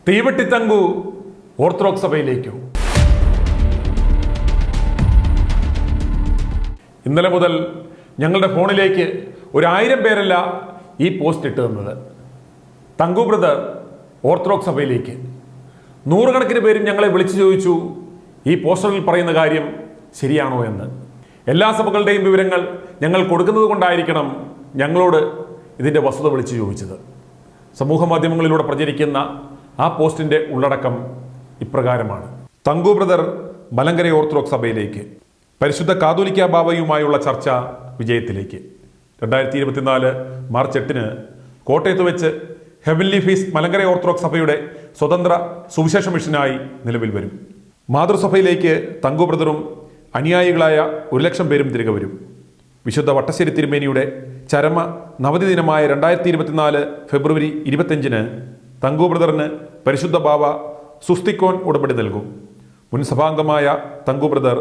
തീവെട്ടി Thanku orthodox സഭയിലേക്കോ? ഇന്നലെ മുതൽ ഞങ്ങളുടെ ഫോണിലേക്ക് 1000 പേരല്ല ഈ പോസ്റ്റ് ഇട്ട് തന്നത്. തങ്കു ബ്രദർ ഓർത്തഡോക്സ് സഭയിലേക്ക്. 100 കണക്കിന് പേരും ഞങ്ങളെ വിളിച്ചു ചോദിച്ചു, ഈ പോസ്റ്ററിൽ പറയുന്ന കാര്യം ശരിയാണോ എന്ന്. എല്ലാ സഭകളുടെയും വിവരങ്ങൾ ഞങ്ങൾ കൊടുക്കുന്നത് കൊണ്ടായിരിക്കണം ഞങ്ങളോട് ഇതിൻ്റെ വസ്തുത വിളിച്ചു ചോദിച്ചത്. സമൂഹ മാധ്യമങ്ങളിലൂടെ പ്രചരിക്കുന്ന ആ പോസ്റ്റിൻ്റെ ഉള്ളടക്കം ഇപ്രകാരമാണ്: തങ്കു ബ്രദർ മലങ്കര ഓർത്തഡോക്സ് സഭയിലേക്ക്. പരിശുദ്ധ കാതോലിക്ക ബാവയുമായുള്ള ചർച്ച വിജയത്തിലേക്ക്. 2024 മാർച്ച് 8 കോട്ടയത്ത് വെച്ച് ഹെവൻലി ഫീസ്റ്റ് മലങ്കര ഓർത്തഡോക്സ് സഭയുടെ സ്വതന്ത്ര സുവിശേഷ മിഷനായി നിലവിൽ വരും. മാതൃസഭയിലേക്ക് തങ്കു ബ്രദറും അനുയായികളായ 1,00,000 പേരും തിരികെ വരും. വിശുദ്ധ വട്ടശ്ശേരി തിരുമേനിയുടെ ചരമ നവതി ദിനമായ 2024 ഫെബ്രുവരി 25 തങ്കു ബ്രദറിന് പരിശുദ്ധ ബാവ സുസ്തിക്കോൻ ഉടമ്പടി നൽകും. മുൻ സഭാംഗമായ തങ്കു ബ്രദർ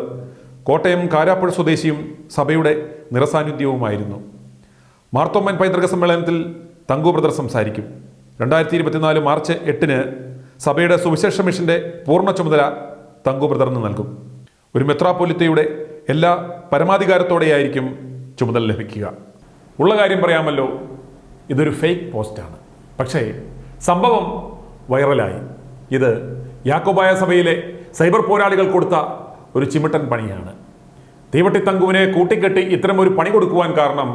കോട്ടയം കാരാപ്പുഴ സ്വദേശിയും സഭയുടെ നിറസാന്നിധ്യവുമായിരുന്നു. മാർത്തോമ്മൻ പൈതൃക സമ്മേളനത്തിൽ തങ്കു ബ്രദർ സംസാരിക്കും. 2024 മാർച്ച് 8 സഭയുടെ സുവിശേഷ മിഷന്റെ പൂർണ്ണ ചുമതല തങ്കു ബ്രദറിന് നൽകും. ഒരു മെത്രാപ്പൊലിത്തയുടെ എല്ലാ പരമാധികാരത്തോടെയായിരിക്കും ചുമതല ലഭിക്കുക. ഉള്ള കാര്യം പറയാമല്ലോ, ഇതൊരു ഫേക്ക് പോസ്റ്റാണ്. പക്ഷേ സംഭവം വൈറലായി. ഇത് യാക്കോബായ സഭയിലെ സൈബർ പോരാളികൾ കൊടുത്ത ഒരു ചിമിട്ടൻ പണിയാണ്. തീവട്ടി തങ്കുവിനെ കൂട്ടിക്കെട്ടി ഇത്തരം ഒരു പണി കൊടുക്കുവാൻ കാരണം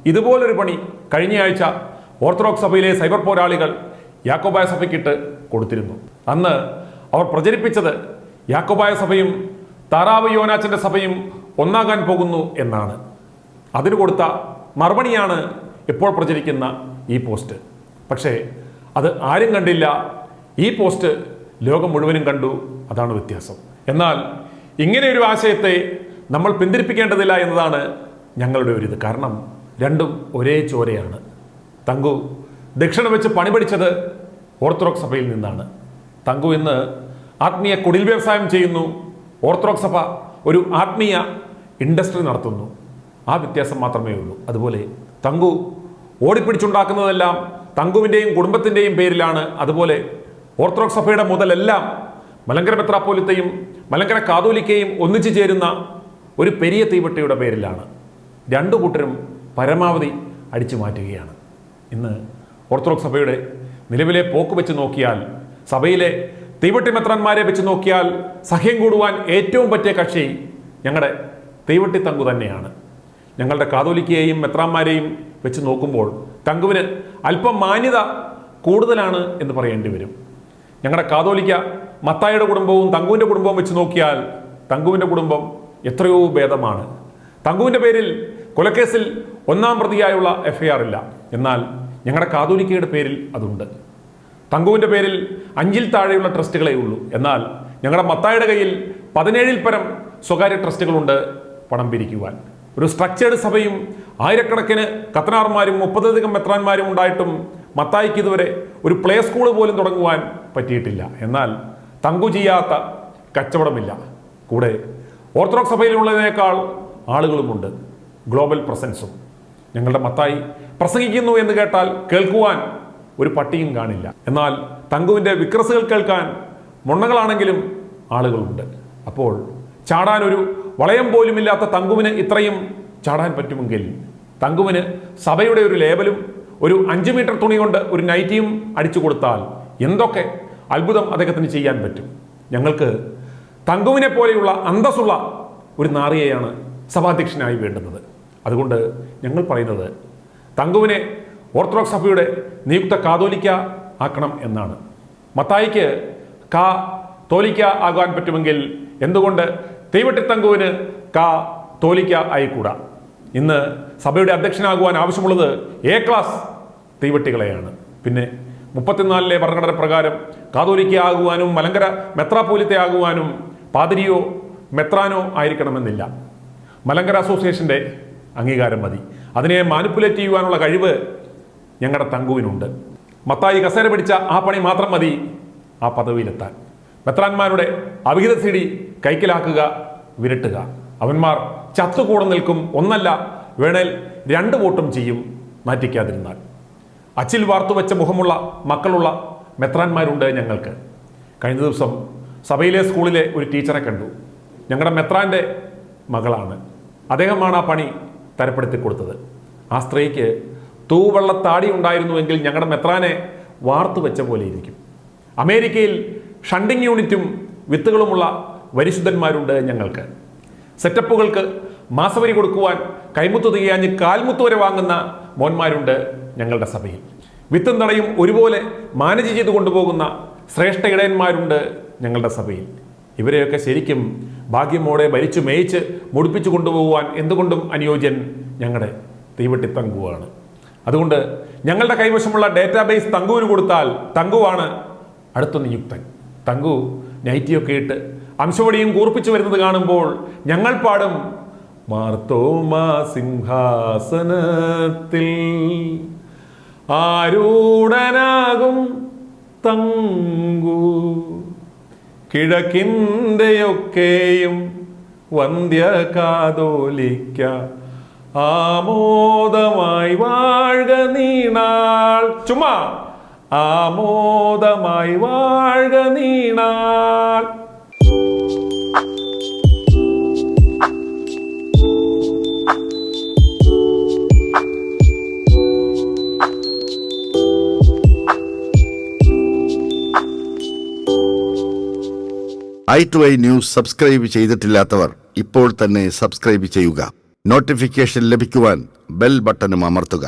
ഇതുപോലൊരു പണി കഴിഞ്ഞയാഴ്ച ഓർത്തഡോക്സ് സഭയിലെ സൈബർ പോരാളികൾ യാക്കോബായ സഭയ്ക്കിട്ട് കൊടുത്തിരുന്നു. അന്ന് അവർ പ്രചരിപ്പിച്ചത് യാക്കോബായ സഭയും താറാവ് യോനാച്ചൻ്റെ സഭയും ഒന്നാകാൻ പോകുന്നു എന്നാണ്. അതിന് കൊടുത്ത മറുപടിയാണ് ഇപ്പോൾ പ്രചരിക്കുന്ന ഈ പോസ്റ്റ്. പക്ഷേ അത് ആരും കണ്ടില്ല. ഈ പോസ്റ്റ് ലോകം മുഴുവനും കണ്ടു. അതാണ് വ്യത്യാസം. എന്നാൽ ഇങ്ങനെയൊരു ആശയത്തെ നമ്മൾ പിന്തിരിപ്പിക്കേണ്ടതില്ല എന്നതാണ് ഞങ്ങളുടെ ഒരു ഇത്. കാരണം രണ്ടും ഒരേ ചോരയാണ്. തങ്കു ദക്ഷിണ വെച്ച് പണി പഠിച്ചത് ഓർത്തഡോക്സ് സഭയിൽ നിന്നാണ്. തങ്കു ഇന്ന് ആത്മീയ കുടിൽ വ്യവസായം ചെയ്യുന്നു. ഓർത്തഡോക്സ് സഭ ഒരു ആത്മീയ ഇൻഡസ്ട്രി നടത്തുന്നു. ആ വ്യത്യാസം മാത്രമേ ഉള്ളൂ. അതുപോലെ തങ്കു ഓടിപ്പിടിച്ചുണ്ടാക്കുന്നതെല്ലാം തങ്കുവിൻ്റെയും കുടുംബത്തിൻ്റെയും പേരിലാണ്. അതുപോലെ ഓർത്തഡോക്സ് സഭയുടെ മുതലെല്ലാം മലങ്കര മെത്രാപ്പോലിത്തയും മലങ്കര കാതോലിക്കയും ഒന്നിച്ചു ചേരുന്ന ഒരു പെരിയ തീവട്ടിയുടെ പേരിലാണ്. രണ്ടു കൂട്ടരും പരമാവധി അടിച്ചു മാറ്റുകയാണ്. ഇന്ന് ഓർത്തഡോക്സ് സഭയുടെ നിലവിലെ പോക്ക് വെച്ച് നോക്കിയാൽ, സഭയിലെ തീവട്ടി മെത്രാന്മാരെ വെച്ച് നോക്കിയാൽ സഖ്യം കൂടുവാൻ ഏറ്റവും പറ്റിയ കക്ഷി ഞങ്ങളുടെ തീവട്ടി തങ്കു തന്നെയാണ്. ഞങ്ങളുടെ കാതോലിക്കയെയും മെത്രാന്മാരെയും വെച്ച് നോക്കുമ്പോൾ തങ്കുവിന് അല്പം മാന്യത കൂടുതലാണ് എന്ന് പറയേണ്ടി വരും. ഞങ്ങളുടെ കാതോലിക്ക മത്തായിയുടെ കുടുംബവും തങ്കുവിൻ്റെ കുടുംബവും വെച്ച് നോക്കിയാൽ തങ്കുവിൻ്റെ കുടുംബം എത്രയോ ഭേദമാണ്. തങ്കുവിൻ്റെ പേരിൽ കൊലക്കേസിൽ 1-ാം പ്രതിയായുള്ള FIR ഇല്ല. എന്നാൽ ഞങ്ങളുടെ കാതോലിക്കയുടെ പേരിൽ അതുണ്ട്. തങ്കുവിൻ്റെ പേരിൽ 5-ൽ താഴെയുള്ള ട്രസ്റ്റുകളേ ഉള്ളൂ. എന്നാൽ ഞങ്ങളുടെ മത്തായിയുടെ കയ്യിൽ 17-ൽ പരം സ്വകാര്യ ട്രസ്റ്റുകളുണ്ട് പണം പിരിക്കുവാൻ. ഒരു സ്ട്രക്ചേർഡ് സഭയും ആയിരക്കണക്കിന് കത്തനാർമാരും 30-ലധികം മെത്രാന്മാരും ഉണ്ടായിട്ടും മത്തായിക്ക് ഇതുവരെ ഒരു പ്ലേ സ്കൂൾ പോലും തുടങ്ങുവാൻ പറ്റിയിട്ടില്ല. എന്നാൽ തങ്കു ചെയ്യാത്ത കച്ചവടമില്ല. കൂടെ ഓർത്തഡോക്സ് സഭയിലുള്ളതിനേക്കാൾ ആളുകളുമുണ്ട്, ഗ്ലോബൽ പ്രസൻസും. ഞങ്ങളുടെ മത്തായി പ്രസംഗിക്കുന്നു എന്ന് കേട്ടാൽ കേൾക്കുവാൻ ഒരു പട്ടിയും കാണില്ല. എന്നാൽ തങ്കുവിൻ്റെ വിക്രസുകൾ കേൾക്കാൻ മുണ്ണകളാണെങ്കിലും ആളുകളുണ്ട്. അപ്പോൾ ചാടാൻ ഒരു വളയം പോലുമില്ലാത്ത തങ്കുവിന് ഇത്രയും ചാടാൻ പറ്റുമെങ്കിൽ തങ്കുവിന് സഭയുടെ ഒരു ലേബലും ഒരു 5 മീറ്റർ തുണി കൊണ്ട് ഒരു നൈറ്റിയും അടിച്ചു കൊടുത്താൽ എന്തൊക്കെ അത്ഭുതം അദ്ദേഹത്തിന് ചെയ്യാൻ പറ്റും. ഞങ്ങൾക്ക് തങ്കുവിനെ പോലെയുള്ള അന്തസ്സുള്ള ഒരു നാറിയെയാണ് സഭാധ്യക്ഷനായി വേണ്ടുന്നത്. അതുകൊണ്ട് ഞങ്ങൾ പറയുന്നത് തങ്കുവിനെ ഓർത്തഡോക്സ് സഭയുടെ നിയുക്ത കാതോലിക്ക ആക്കണം എന്നാണ്. മത്തായിക്ക് തോലിക്ക ആകാൻ പറ്റുമെങ്കിൽ എന്തുകൊണ്ട് തീവട്ടി തങ്കുവിന് തോലിക്ക ആയിക്കൂടാ? ഇന്ന് സഭയുടെ അധ്യക്ഷനാകുവാൻ ആവശ്യമുള്ളത് A ക്ലാസ് തീവട്ടികളെയാണ്. പിന്നെ 34-ലെ ഭരണഘടന പ്രകാരം കാതോലിക്ക ആകുവാനും മലങ്കര മെത്രാപ്പോലിത്ത ആകുവാനും പാതിരിയോ മെത്രാനോ ആയിരിക്കണമെന്നില്ല. മലങ്കര അസോസിയേഷൻ്റെ അംഗീകാരം മതി. അതിനെ മാനിപ്പുലേറ്റ് ചെയ്യുവാനുള്ള കഴിവ് ഞങ്ങളുടെ തങ്കുവിനുണ്ട്. മത്തായി കസേര പിടിച്ച ആ പണി മാത്രം മതി ആ പദവിയിലെത്താൻ. മെത്രാന്മാരുടെ അവിഹിത CD കൈക്കലാക്കുക, വിരട്ടുക. അവന്മാർ ചത്തുകൂടെ നിൽക്കും. ഒന്നല്ല, വേണേൽ 2 വോട്ടും ചെയ്യും നാറ്റിക്കാതിരുന്നാൽ. അച്ചിൽ വാർത്തുവെച്ച മുഖമുള്ള മക്കളുള്ള മെത്രാന്മാരുണ്ട് ഞങ്ങൾക്ക്. കഴിഞ്ഞ ദിവസം സഭയിലെ സ്കൂളിലെ ഒരു ടീച്ചറെ കണ്ടു. ഞങ്ങളുടെ മെത്രാൻ്റെ മകളാണ്. അദ്ദേഹമാണ് ആ പണി തരപ്പെടുത്തി കൊടുത്തത്. ആ സ്ത്രീക്ക് തൂവെള്ളത്താടി ഉണ്ടായിരുന്നുവെങ്കിൽ ഞങ്ങളുടെ മെത്രാനെ വാർത്തു വെച്ച പോലെ ഇരിക്കും. അമേരിക്കയിൽ ഷണ്ടിങ് യൂണിറ്റും വിത്തുകളുമുള്ള വരിശുദ്ധന്മാരുണ്ട് ഞങ്ങൾക്ക്. സെറ്റപ്പുകൾക്ക് മാസവരി കൊടുക്കുവാൻ കൈമുത്തു തികയാഞ്ഞ് കാൽമുത്തു വരെ വാങ്ങുന്ന മോന്മാരുണ്ട് ഞങ്ങളുടെ സഭയിൽ. വിത്തും തടയും ഒരുപോലെ മാനേജ് ചെയ്ത് കൊണ്ടുപോകുന്ന ശ്രേഷ്ഠ ഇടയന്മാരുണ്ട് ഞങ്ങളുടെ സഭയിൽ. ഇവരെയൊക്കെ ശരിക്കും ഭാഗ്യമോടെ ഭരിച്ചു മേയിച്ച് മുടിപ്പിച്ചു കൊണ്ടുപോകുവാൻ എന്തുകൊണ്ടും അനുയോജ്യൻ ഞങ്ങളുടെ തീവട്ടി തങ്കുവാണ്. അതുകൊണ്ട് ഞങ്ങളുടെ കൈവശമുള്ള ഡേറ്റാബേസ് തങ്കുവിന് കൊടുത്താൽ തങ്കുവാണ് അടുത്ത നിയുക്തൻ. തങ്കു നൈറ്റിയൊക്കെ ഇട്ട് അംശവടിയും കൂർപ്പിച്ചു വരുന്നത് കാണുമ്പോൾ ഞങ്ങൾ പാടും, മാർത്തോമാ സിംഹാസനത്തിൽ ആരൂഢനാകും തങ്കു, കിഴക്കിൻ്റെയൊക്കെയും വന്ധ്യ കാതോലിക്ക, ആമോദമായി വാഴ്ക നീണാൾ. ചുമ്മാ ആമോദമായി വാഴ്ക നീണാൾ. i2i ന്യൂസ് സബ്സ്ക്രൈബ് ചെയ്തിട്ടില്ലാത്തവർ ഇപ്പോൾ തന്നെ സബ്സ്ക്രൈബ് ചെയ്യുക. നോട്ടിഫിക്കേഷൻ ലഭിക്കുവാൻ ബെൽ ബട്ടണും അമർത്തുക.